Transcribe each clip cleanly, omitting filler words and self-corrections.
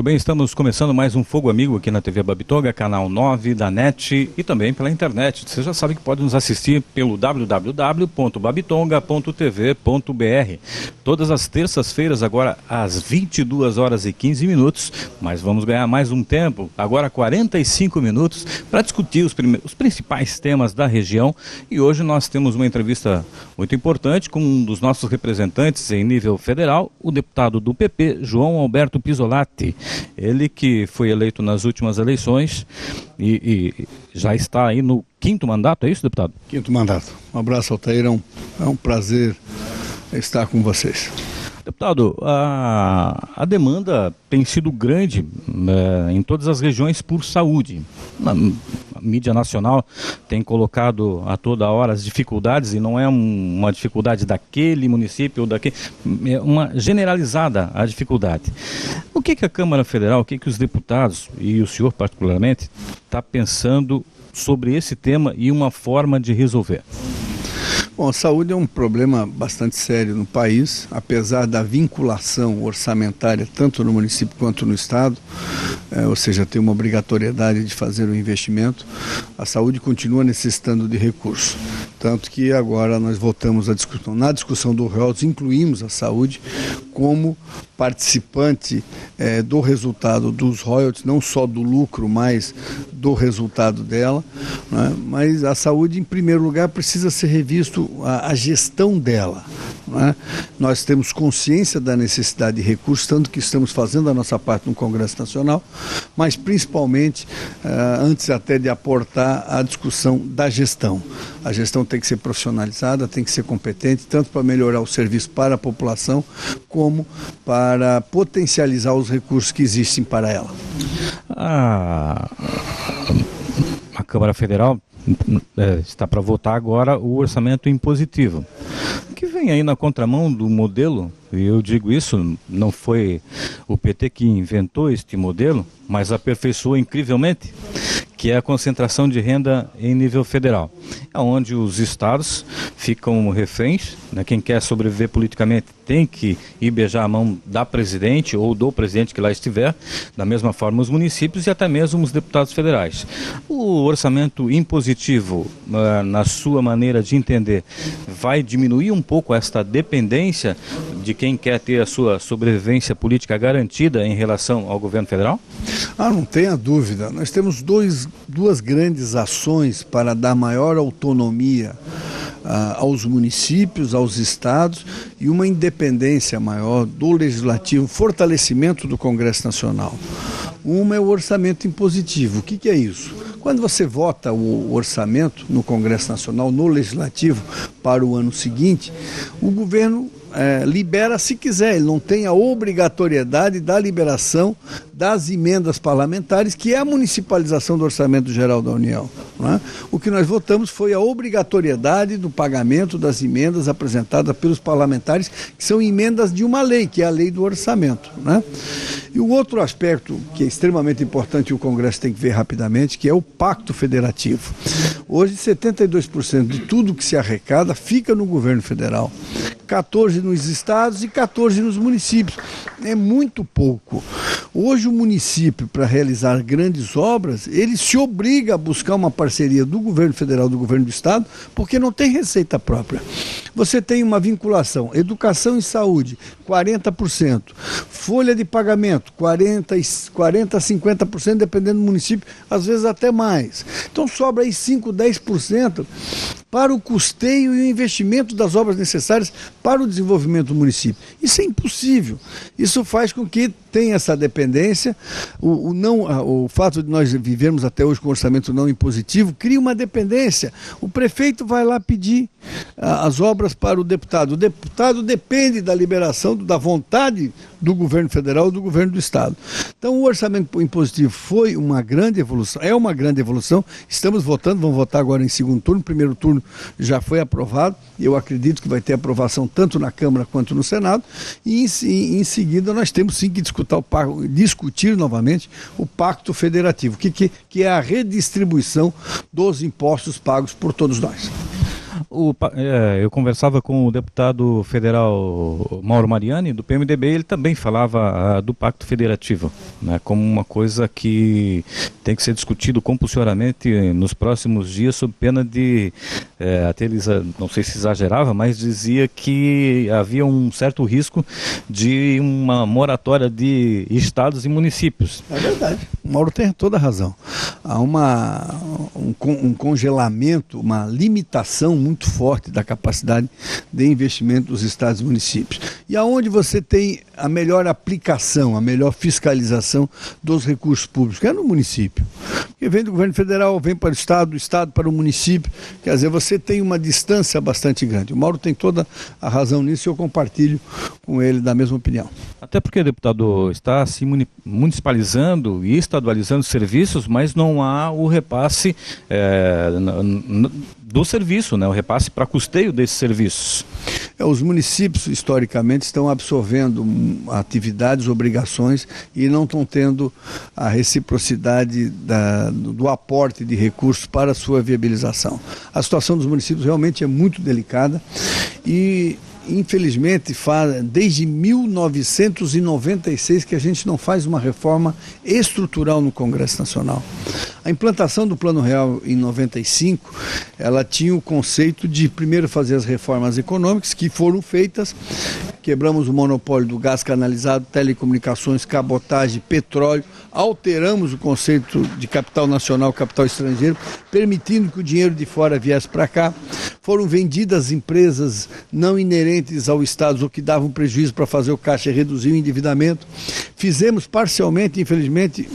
bem, estamos começando mais um Fogo Amigo aqui na TV Babitonga, canal 9 da NET e também pela internet. Você já sabe que pode nos assistir pelo www.babitonga.tv.br. Todas as terças-feiras, agora às 22 horas e 15 minutos, mas vamos ganhar mais um tempo, agora 45 minutos, para discutir os principais temas da região. E hoje nós temos uma entrevista muito importante com um dos nossos representantes em nível federal, o deputado do PP, João Alberto Pisolatti. Ele que foi eleito nas últimas eleições e já está aí no 5º mandato, é isso, deputado? 5º mandato. Um abraço, Altair, é um prazer estar com vocês. Deputado, a demanda tem sido grande em todas as regiões por saúde. A mídia nacional tem colocado a toda hora as dificuldades, e não é uma dificuldade daquele município ou daquele, é uma generalizada a dificuldade. O que a Câmara Federal, o que os deputados, e o senhor particularmente, está pensando sobre esse tema e uma forma de resolver? Bom, a saúde é um problema bastante sério no país, apesar da vinculação orçamentária tanto no município quanto no estado, ou seja, tem uma obrigatoriedade de fazer o investimento. A saúde continua necessitando de recursos, tanto que agora nós voltamos à discussão. Na discussão do royalties, incluímos a saúde como participante do resultado dos royalties, não só do lucro, mas do resultado dela, né? Mas a saúde, em primeiro lugar, precisa ser revisto a gestão dela, né? Nós temos consciência da necessidade de recursos, tanto que estamos fazendo a nossa parte no Congresso Nacional, mas principalmente, antes até de aportar a discussão da gestão. A gestão tem que ser profissionalizada, tem que ser competente, tanto para melhorar o serviço para a população, como para potencializar os recursos que existem para ela. A Câmara Federal está para votar agora o orçamento impositivo, que vem aí na contramão do modelo, e eu digo isso, não foi o PT que inventou este modelo, mas aperfeiçoou incrivelmente, que é a concentração de renda em nível federal, onde os estados ficam reféns, né? Quem quer sobreviver politicamente tem que ir beijar a mão da presidente ou do presidente que lá estiver, da mesma forma os municípios e até mesmo os deputados federais. O orçamento impositivo, na sua maneira de entender, vai diminuir um pouco esta dependência de quem quer ter a sua sobrevivência política garantida em relação ao governo federal? Não tenha dúvida. Nós temos duas grandes ações para dar maior autonomia aos municípios, aos estados, e uma independência maior do legislativo, fortalecimento do Congresso Nacional. Uma é o orçamento impositivo. O que é isso? Quando você vota o orçamento no Congresso Nacional, no legislativo, para o ano seguinte, o governo libera se quiser, ele não tem a obrigatoriedade da liberação das emendas parlamentares, que é a municipalização do Orçamento Geral da União, né? O que nós votamos foi a obrigatoriedade do pagamento das emendas apresentadas pelos parlamentares, que são emendas de uma lei, que é a lei do orçamento, né? E o outro aspecto que é extremamente importante e o Congresso tem que ver rapidamente, que é o pacto federativo. Hoje, 72% de tudo que se arrecada fica no governo federal, 14% nos estados e 14% nos municípios. É muito pouco. Hoje o município, para realizar grandes obras, ele se obriga a buscar uma parceria do governo federal, do governo do estado, porque não tem receita própria. Você tem uma vinculação, educação e saúde, 40%, folha de pagamento, 40% a 50%, dependendo do município, às vezes até mais. Então sobra aí 5%, 10% para o custeio e o investimento das obras necessárias para o desenvolvimento do município. Isso é impossível. Isso faz com que tenha essa dependência. O fato de nós vivermos até hoje com orçamento não impositivo cria uma dependência. O prefeito vai lá pedir as obras para o deputado. O deputado depende da liberação, da vontade do governo federal ou do governo do estado. Então o orçamento impositivo foi uma grande evolução, é uma grande evolução. Estamos votando, vamos votar agora em segundo turno. Primeiro turno já foi aprovado. Eu acredito que vai ter aprovação tanto na Câmara quanto no Senado. E em seguida nós temos sim que discutir novamente o pacto federativo, que é a redistribuição dos impostos pagos por todos nós. Eu conversava com o deputado federal Mauro Mariani, do PMDB, ele também falava do Pacto Federativo, né, como uma coisa que tem que ser discutido compulsoriamente nos próximos dias, sob pena de, até ele, não sei se exagerava, mas dizia que havia um certo risco de uma moratória de estados e municípios. É verdade, o Mauro tem toda a razão. Há um congelamento, uma limitação muito forte da capacidade de investimento dos estados e municípios. E aonde você tem a melhor aplicação, a melhor fiscalização dos recursos públicos, que é no município. Porque vem do governo federal, vem para o estado, do estado para o município, quer dizer, você tem uma distância bastante grande. O Mauro tem toda a razão nisso e eu compartilho com ele da mesma opinião. Até porque, deputado, está se municipalizando e estadualizando serviços, mas não há o repasse do serviço, né? O repasse para custeio desses serviços. Os municípios, historicamente, estão absorvendo atividades, obrigações e não estão tendo a reciprocidade do aporte de recursos para a sua viabilização. A situação dos municípios realmente é muito delicada e, infelizmente, desde 1996 que a gente não faz uma reforma estrutural no Congresso Nacional. A implantação do Plano Real em 95, ela tinha o conceito de primeiro fazer as reformas econômicas que foram feitas, quebramos o monopólio do gás canalizado, telecomunicações, cabotagem, petróleo, alteramos o conceito de capital nacional, capital estrangeiro, permitindo que o dinheiro de fora viesse para cá, foram vendidas empresas não inerentes ao Estado ou que davam prejuízo para fazer o caixa e reduzir o endividamento, fizemos parcialmente, infelizmente,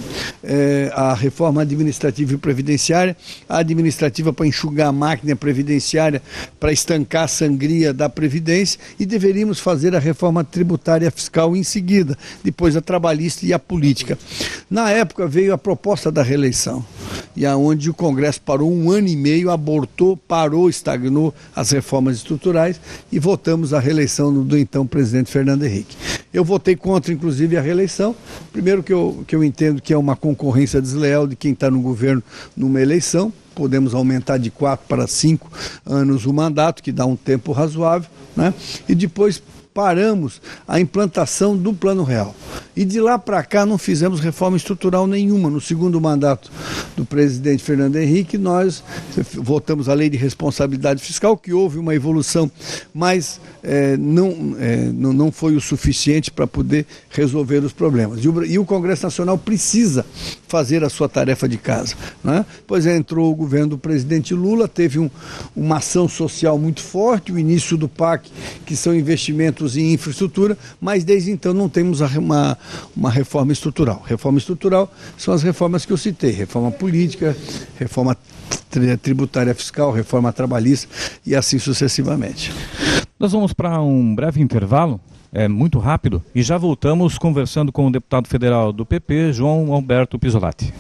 a reforma administrativa e previdenciária, a administrativa para enxugar a máquina previdenciária, para estancar a sangria da Previdência, e deveríamos fazer a reforma tributária fiscal em seguida, depois a trabalhista e a política. Na época veio a proposta da reeleição, e aonde o Congresso parou 1 ano e meio, abortou, parou, estagnou as reformas estruturais e votamos a reeleição do então presidente Fernando Henrique. Eu votei contra, inclusive, a reeleição. Primeiro que eu entendo que é uma concorrência desleal de quem está no governo numa eleição. Podemos aumentar de 4 para 5 anos o mandato, que dá um tempo razoável, né? E depois paramos a implantação do Plano Real. E de lá para cá não fizemos reforma estrutural nenhuma. No segundo mandato do presidente Fernando Henrique, nós votamos a Lei de Responsabilidade Fiscal, que houve uma evolução, mas não foi o suficiente para poder resolver os problemas. E o Congresso Nacional precisa fazer a sua tarefa de casa, né? Pois entrou o governo do presidente Lula, teve uma ação social muito forte, o início do PAC, que são investimentos em infraestrutura, mas desde então não temos uma reforma estrutural. Reforma estrutural são as reformas que eu citei, reforma política, reforma tributária fiscal, reforma trabalhista e assim sucessivamente. Nós vamos para um breve intervalo, muito rápido, e já voltamos conversando com o deputado federal do PP, João Alberto Pisolatti.